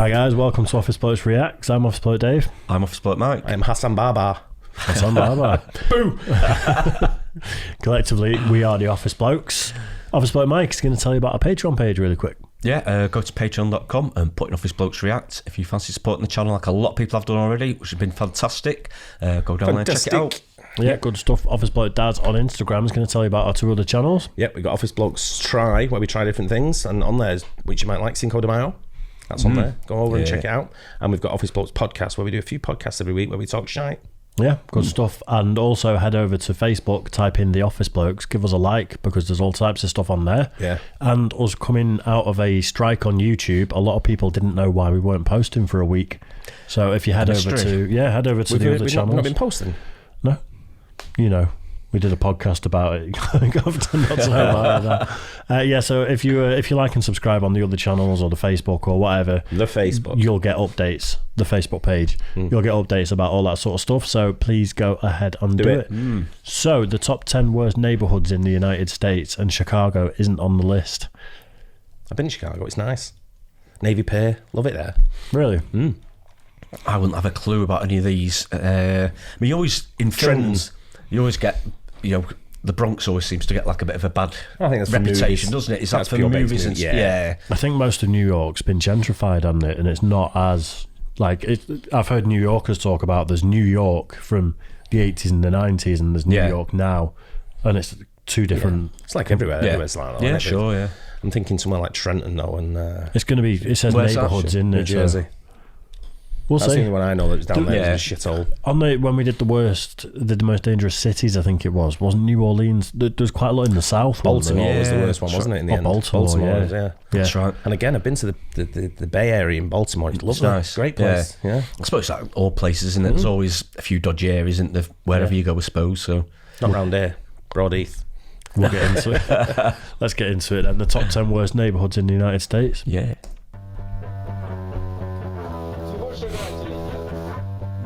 Hi guys, welcome to Office Blokes Reacts. I'm Office Bloke Dave. I'm Office Bloke Mike. I'm Hassan Baba. Hassan Baba. Boo! Collectively, we are the Office Blokes. Office Bloke Mike is going to tell you about our Patreon page really quick. Yeah, go to patreon.com and put in Office Blokes React. If you fancy supporting the channel like a lot of people have done already, which has been fantastic, go down there and check it out. Yeah, good stuff. Office Bloke Dads on Instagram is going to tell you about our two other channels. Yep, we've got Office Blokes Try, where we try different things, and on there, which you might like, Cinco de Mayo. That's on there. Go over and check it out. And we've got Office Blokes Podcast, where we do a few podcasts every week where we talk shite. Yeah, good stuff. And also head over to Facebook, type in The Office Blokes, give us a like, because there's all types of stuff on there. Yeah. And us coming out of a strike on YouTube, a lot of people didn't know why we weren't posting for a week. So if you head over to the other channels. We've not been posting. No. You know, we did a podcast about it. Not to know about that. Yeah, so if you like and subscribe on the other channels or the Facebook or whatever, The Facebook. you'll get updates. The Facebook page, you'll get updates about all that sort of stuff. So please go ahead and do it. So the top 10 worst neighborhoods in the United States, and Chicago isn't on the list. I've been to Chicago. It's nice. Navy Pier. Love it there. Really? I wouldn't have a clue about any of these. I mean, you always, in films, you always get, the Bronx always seems to get like a bit of a bad reputation, doesn't it? Is that for movies? And, yeah. I think most of New York's been gentrified, hasn't it? And it's not as, I've heard New Yorkers talk about there's New York from the 80s and the 90s and there's New York now. And it's two different... Yeah. It's like everywhere. Everywhere's like that. Yeah, sure, yeah. I'm thinking somewhere like Trenton, though, and... it's going to be... It says neighborhoods in New Jersey. So we'll That's see. the only one I know that was down there. It's a shithole. When we did the most dangerous cities, I think it wasn't New Orleans. There's quite a lot in the south. Baltimore was the worst one, wasn't it? In the end, Baltimore, yeah. That's right. And again, I've been to the Bay Area in Baltimore. It's lovely, nice. Great place. Yeah. I suppose like all places, isn't it? There's always a few dodgy areas, isn't there? Wherever you go, I suppose. So not round here, Broadheath. We'll get into it. Let's get into it. And the top 10 worst neighborhoods in the United States. Yeah.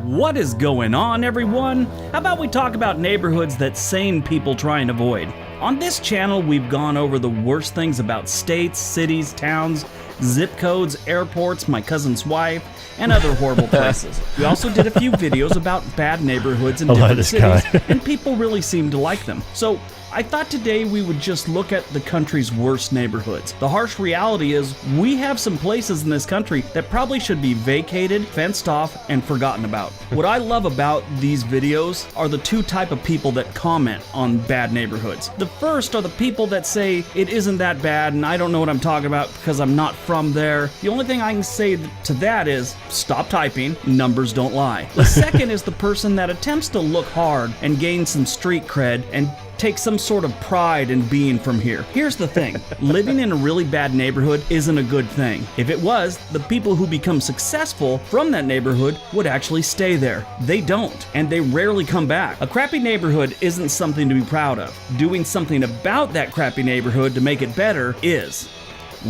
What is going on, everyone? How about we talk about neighborhoods that sane people try and avoid? On this channel, we've gone over the worst things about states, cities, towns, zip codes, airports, my cousin's wife, and other horrible places. We also did a few videos about bad neighborhoods in different cities, and people really seemed to like them. So I thought today we would just look at the country's worst neighborhoods. The harsh reality is we have some places in this country that probably should be vacated, fenced off, and forgotten about. What I love about these videos are the two type of people that comment on bad neighborhoods. The first are the people that say it isn't that bad and I don't know what I'm talking about because I'm not from there. The only thing I can say to that is stop typing, numbers don't lie. The second is the person that attempts to look hard and gain some street cred and take some sort of pride in being from here. Here's the thing, living in a really bad neighborhood isn't a good thing. If it was, the people who become successful from that neighborhood would actually stay there. They don't, and they rarely come back. A crappy neighborhood isn't something to be proud of. Doing something about that crappy neighborhood to make it better is.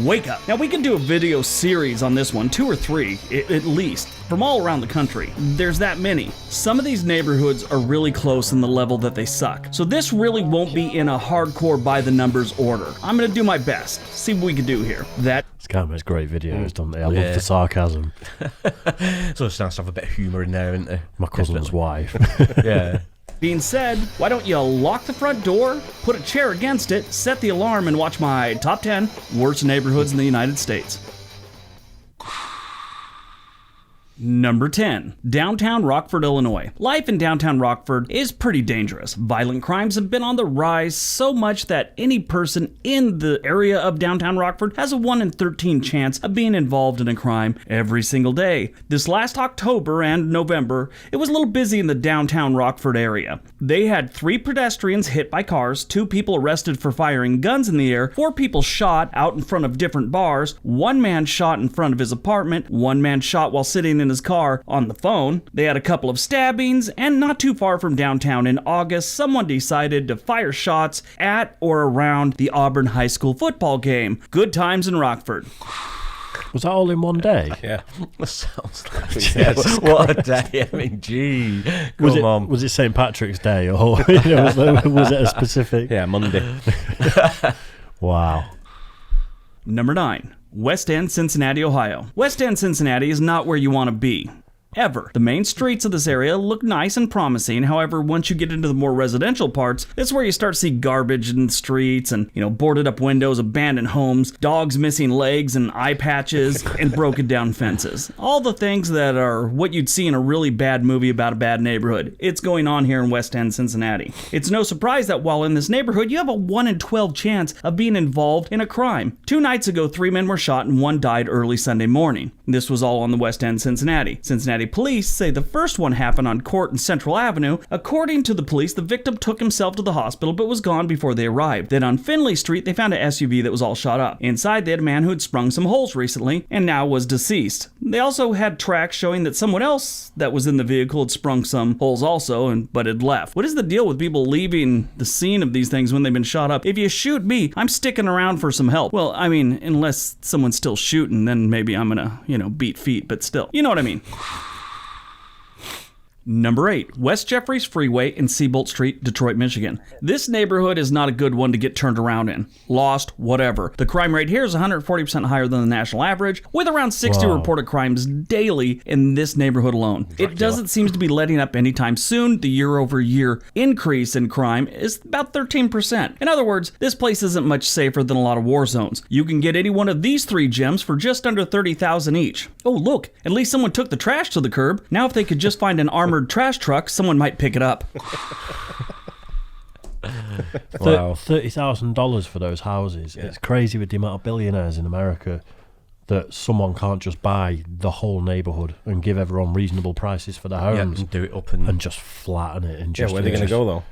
Wake up. Now we can do a video series on this one, 2 or 3 at least, from all around the country. There's that many. Some of these neighborhoods are really close in the level that they suck. So this really won't be in a hardcore by the numbers order. I'm gonna do my best, see what we can do here. Scam makes great videos, don't they? I love the sarcasm. So it's nice to have a bit of humour in there, isn't there? My cousin's wife. Yeah. Being said, why don't you lock the front door, put a chair against it, set the alarm, and watch my top 10 worst neighborhoods in the United States. Number 10. Downtown Rockford, Illinois. Life in downtown Rockford is pretty dangerous. Violent crimes have been on the rise so much that any person in the area of downtown Rockford has a 1 in 13 chance of being involved in a crime every single day. This last October and November, it was a little busy in the downtown Rockford area. They had 3 pedestrians hit by cars, 2 people arrested for firing guns in the air, 4 people shot out in front of different bars, 1 man shot in front of his apartment, 1 man shot while sitting in his car on the phone. They had a couple of stabbings, and not too far from downtown in August, someone decided to fire shots at or around the Auburn High School football game. Good times in Rockford. Was that all in one day? Yeah. Sounds like what a day. I mean, gee. Was it St. Patrick's Day or was it a specific? Yeah, Monday. Wow. Number 9. West End, Cincinnati, Ohio. West End, Cincinnati is not where you want to be. Ever. The main streets of this area look nice and promising. However, once you get into the more residential parts, that's where you start to see garbage in the streets and, boarded up windows, abandoned homes, dogs missing legs and eye patches, and broken down fences. All the things that are what you'd see in a really bad movie about a bad neighborhood. It's going on here in West End, Cincinnati. It's no surprise that while in this neighborhood, you have a 1 in 12 chance of being involved in a crime. 2 nights ago, 3 men were shot and 1 died early Sunday morning. This was all on the West End, Cincinnati. Cincinnati police say the first one happened on Court and Central Avenue. According to the police, the victim took himself to the hospital but was gone before they arrived. Then on Finley Street, they found an SUV that was all shot up. Inside, they had a man who had sprung some holes recently and now was deceased. They also had tracks showing that someone else that was in the vehicle had sprung some holes also, but had left. What is the deal with people leaving the scene of these things when they've been shot up? If you shoot me, I'm sticking around for some help. Well, I mean, unless someone's still shooting, then maybe I'm gonna, beat feet, but still. You know what I mean. Number 8, West Jeffries Freeway and Seabolt Street, Detroit, Michigan. This neighborhood is not a good one to get turned around in. Lost, whatever. The crime rate here is 140% higher than the national average, with around 60 reported crimes daily in this neighborhood alone. It doesn't seem to be letting up anytime soon. The year-over-year increase in crime is about 13%. In other words, this place isn't much safer than a lot of war zones. You can get any one of these 3 gems for just under $30,000 each. Oh, look, at least someone took the trash to the curb. Now if they could just find an armored trash truck, someone might pick it up. Wow. $30,000 for those houses. Yeah. It's crazy with the amount of billionaires in America that someone can't just buy the whole neighborhood and give everyone reasonable prices for their homes and do it up and just flatten it. And just, where are they going to go though?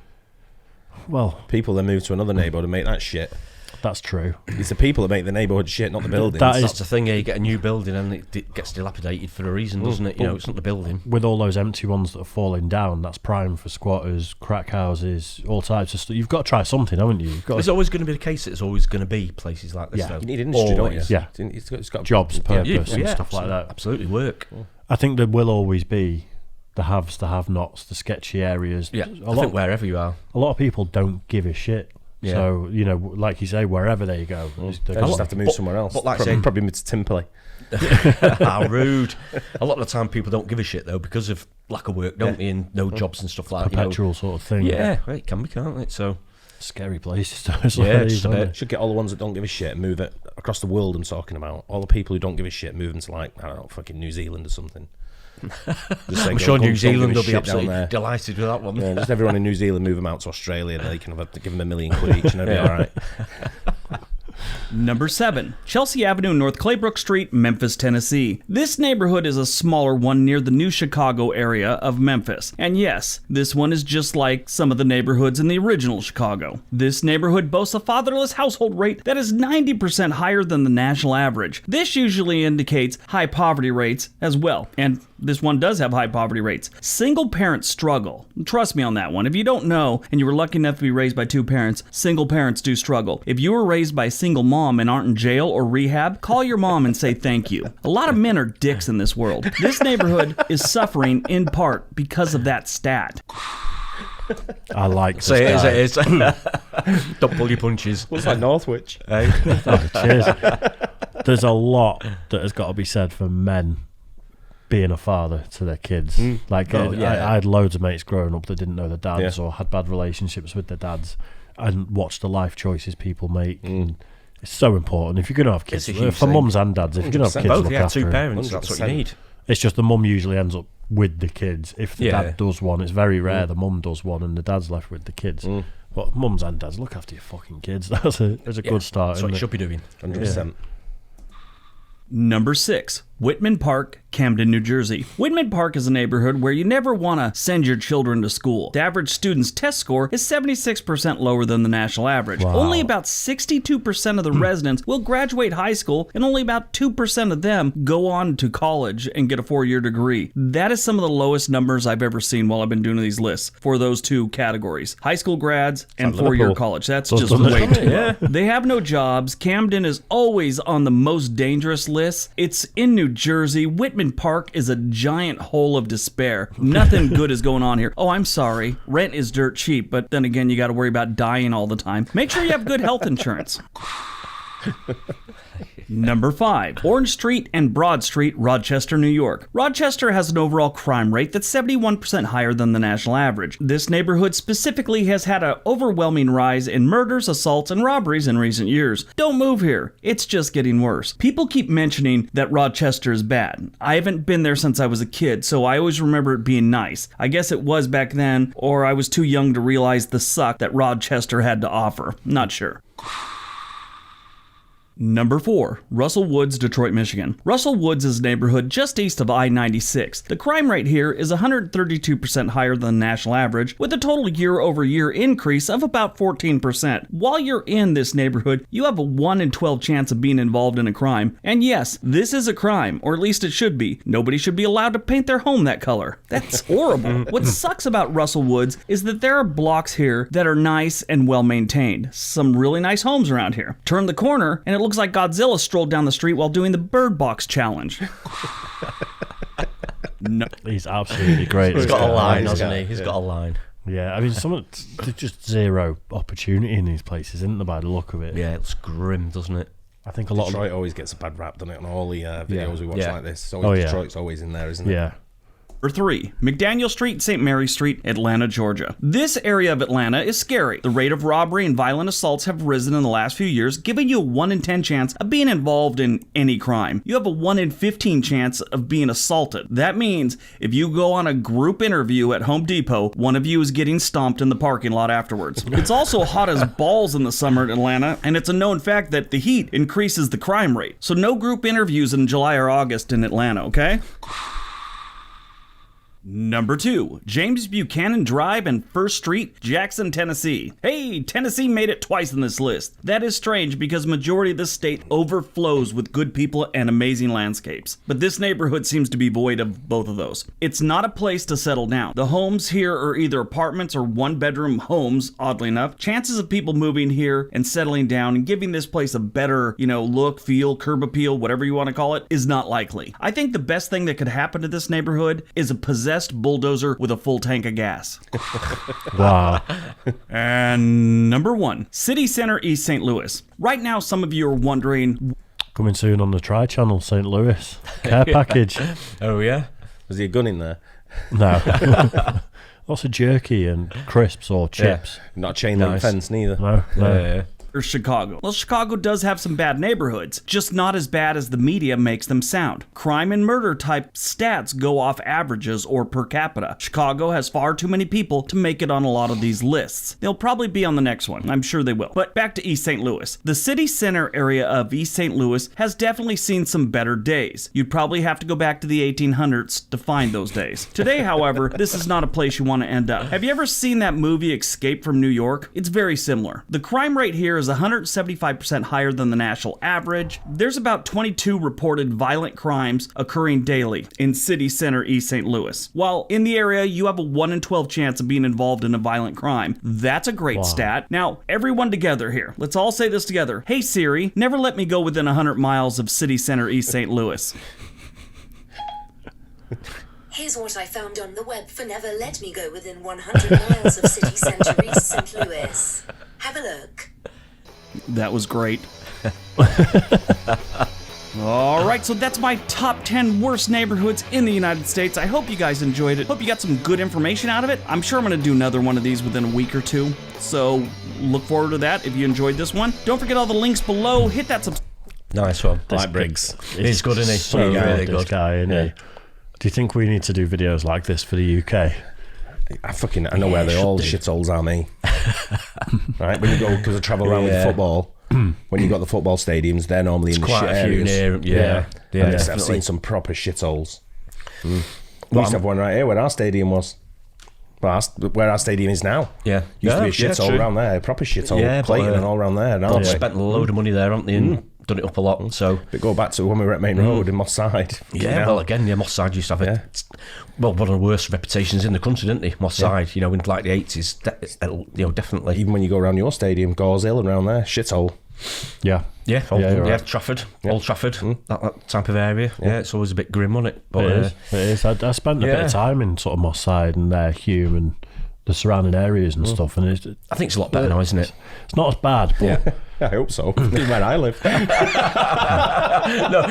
Well, people that move to another neighborhood and make that shit. That's true. It's the people that make the neighbourhood shit, not the buildings. That's the thing. You get a new building and it gets dilapidated for a reason, doesn't it? It's not the building. With all those empty ones that are falling down, that's prime for squatters, crack houses, all types of stuff. You've got to try something, haven't you? There's always going to be the case that there's always going to be places like this. Yeah. Though. You need industry, don't you? Yeah. It's got jobs, purpose, and stuff like that. Absolutely, work. I think there will always be the haves, the have-nots, the sketchy areas. Yeah, I think wherever you are. A lot of people don't give a shit. Yeah. So, like you say, wherever they go, they just have to move somewhere else. But like probably move to Timperley. How rude. A lot of the time people don't give a shit, though, because of lack of work, don't they, and no jobs and stuff like that. Perpetual sort of thing. Yeah, well, it can be, can't it? So scary places. Just a bit. Should get all the ones that don't give a shit and move it across the world. I'm talking about all the people who don't give a shit, move them to I don't know, fucking New Zealand or something. I'm sure New Zealand will be absolutely delighted with that one. Yeah, just everyone in New Zealand move them out to Australia and they can give them $1 million each and they'll be all right. Number 7, Chelsea Avenue, North Claybrook Street, Memphis, Tennessee. This neighborhood is a smaller one near the new Chicago area of Memphis. And yes, this one is just like some of the neighborhoods in the original Chicago. This neighborhood boasts a fatherless household rate that is 90% higher than the national average. This usually indicates high poverty rates as well. And this one does have high poverty rates. Single parents struggle. Trust me on that one. If you don't know, and you were lucky enough to be raised by 2 parents, single parents do struggle. If you were raised by a single mom and aren't in jail or rehab, call your mom and say thank you. A lot of men are dicks in this world. This neighborhood is suffering in part because of that stat. I like this Say guy. it as it is. Don't pull your punches. What's like Northwich? Hey. Oh, cheers. There's a lot that has got to be said for men being a father to their kids. I had loads of mates growing up that didn't know their dads or had bad relationships with their dads and watched the life choices people make. It's so important. If you're going to have kids, for mums and dads, if you're going to have kids, both, look after 2 them. parents, that's what you need. It's just the mum usually ends up with the kids. If the dad does one, it's very rare the mum does one and the dad's left with the kids. But mums and dads, look after your fucking kids. That's a good start. That's what you should be doing. 100%. Number 6, Whitman Park, Camden, New Jersey. Whitman Park is a neighborhood where you never want to send your children to school. The average student's test score is 76% lower than the national average. Wow. Only about 62% of the residents will graduate high school, and only about 2% of them go on to college and get a 4-year degree. That is some of the lowest numbers I've ever seen while I've been doing these lists for those 2 categories. High school grads and 4-year college. That's just way too low. They have no jobs. Camden is always on the most dangerous lists. It's in New Jersey. Whitman Park is a giant hole of despair. Nothing good is going on here. Oh, I'm sorry. Rent is dirt cheap, but then again, you got to worry about dying all the time. Make sure you have good health insurance. Number 5. Orange Street and Broad Street, Rochester, New York. Rochester has an overall crime rate that's 71% higher than the national average. This neighborhood specifically has had an overwhelming rise in murders, assaults, and robberies in recent years. Don't move here. It's just getting worse. People keep mentioning that Rochester is bad. I haven't been there since I was a kid, so I always remember it being nice. I guess it was back then, or I was too young to realize the suck that Rochester had to offer. Not sure. Number 4. Russell Woods, Detroit, Michigan. Russell Woods is a neighborhood just east of I-96. The crime rate here is 132% higher than the national average, with a total year-over-year increase of about 14%. While you're in this neighborhood, you have a 1 in 12 chance of being involved in a crime. And yes, this is a crime, or at least it should be. Nobody should be allowed to paint their home that color. That's horrible. What sucks about Russell Woods is that there are blocks here that are nice and well-maintained. Some really nice homes around here. Turn the corner, and it looks like Godzilla strolled down the street while doing the Bird Box challenge. No. He's absolutely great. He's got a line, hasn't he? He's got a line. Yeah, I mean, there's just zero opportunity in these places, isn't there, by the look of it? Yeah, it's grim, doesn't it? I think a lot Detroit of always gets a bad rap, doesn't it? On all the videos we watch like this. So Detroit's always in there, isn't it? Yeah. Number 3. McDaniel Street, St. Mary Street, Atlanta, Georgia. This area of Atlanta is scary. The rate of robbery and violent assaults have risen in the last few years, giving you a 1 in 10 chance of being involved in any crime. You have a 1 in 15 chance of being assaulted. That means if you go on a group interview at Home Depot, one of you is getting stomped in the parking lot afterwards. It's also hot as balls in the summer in Atlanta, and it's a known fact that the heat increases the crime rate. So no group interviews in July or August in Atlanta, okay? Number 2. James Buchanan Drive and First Street, Jackson, Tennessee. Hey, Tennessee made it twice in this list. That is strange because majority of the state overflows with good people and amazing landscapes. But this neighborhood seems to be void of both of those. It's not a place to settle down. The homes here are either apartments or one-bedroom homes, oddly enough. Chances of people moving here and settling down and giving this place a better, look, feel, curb appeal, whatever you want to call it, is not likely. I think the best thing that could happen to this neighborhood is a possessed bulldozer with a full tank of gas. Wow. And number 1, City Center, East St. Louis. Right now, some of you are wondering... Coming soon on the Tri-Channel, St. Louis. Care package. Oh, yeah? Was there a gun in there? No. Lots of jerky and crisps or chips. Yeah. Not a chain link fence, neither. No. Yeah. Or Chicago. Well, Chicago does have some bad neighborhoods, just not as bad as the media makes them sound. Crime and murder type stats go off averages or per capita. Chicago has far too many people to make it on a lot of these lists. They'll probably be on the next one. I'm sure they will. But back to East St. Louis. The city center area of East St. Louis has definitely seen some better days. You'd probably have to go back to the 1800s to find those days. Today, however, this is not a place you want to end up. Have you ever seen that movie Escape from New York? It's very similar. The crime rate here is 175% higher than the national average. There's about 22 reported violent crimes occurring daily in city center East St. Louis. While in the area, you have a 1 in 12 chance of being involved in a violent crime. That's a great stat. Now, everyone together here. Let's all say this together. Hey Siri, never let me go within 100 miles of city center East St. Louis. Here's what I found on the web for never let me go within 100 miles of city center East St. Louis. Have a look. That was great. All right, so that's my top 10 worst neighborhoods in the United States. I hope you guys enjoyed it. Hope you got some good information out of it. I'm sure I'm going to do another one of these within a week or two. So look forward to that if you enjoyed this one. Don't forget all the links below. Hit that subscribe. Nice one. Like Briggs. He's good, isn't he? So really good, this guy, isn't he? Do you think we need to do videos like this for the UK? I know where they all shitholes are, me. Right, when you go, because I travel around with football, when you got the football stadiums, they're normally in the shit areas. And I've seen some proper shitholes. We used to have one right here where our stadium was. Where our stadium is now. Yeah. Used to be a shithole around there, a proper shithole. Clayton and all around there. They've spent a load of money there, haven't they? And done it up a lot. So, but go back to when we were at Main Road in Moss Side. Well, again, Moss Side used to have one of the worst reputations in the country, didn't they? Moss Side, in like the 80s, definitely. Even when you go around your stadium, Gauze Hill and around there, shithole. Yeah. Trafford, Old Trafford, that type of area. Yeah, it's always a bit grim on it. But it is. I spent a bit of time in sort of Moss Side and Hume and the surrounding areas and stuff. And I think it's a lot better now, isn't it? It's not as bad, but I hope so. Where I live. No,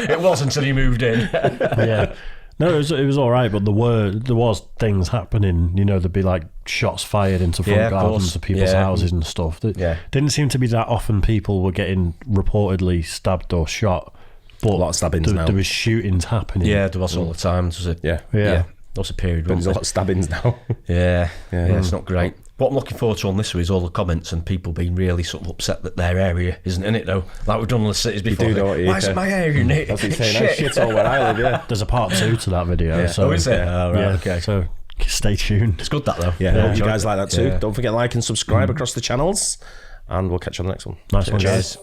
it was until you moved in. yeah. No, it was all right, but there was things happening. You know, there'd be like shots fired into front gardens of people's houses and stuff. Didn't seem to be that often people were getting reportedly stabbed or shot. But a lot of stabbings now. There was shootings happening. Yeah, there was all the time. Was it? Yeah. There was a period. There's a lot of stabbings now. Yeah, it's not great. What I'm looking forward to on this is all the comments and people being really sort of upset that their area isn't in it, though. Like we've done on the cities before. Why isn't my area in it? That's what you're saying. Shit all where I live, yeah. There's a part 2 to that video. Yeah. So, is it? Oh, right, okay. So stay tuned. It's good, that, though. Yeah, hope you guys like that too. Yeah. Don't forget to like and subscribe across the channels. And we'll catch you on the next one. Nice one, guys.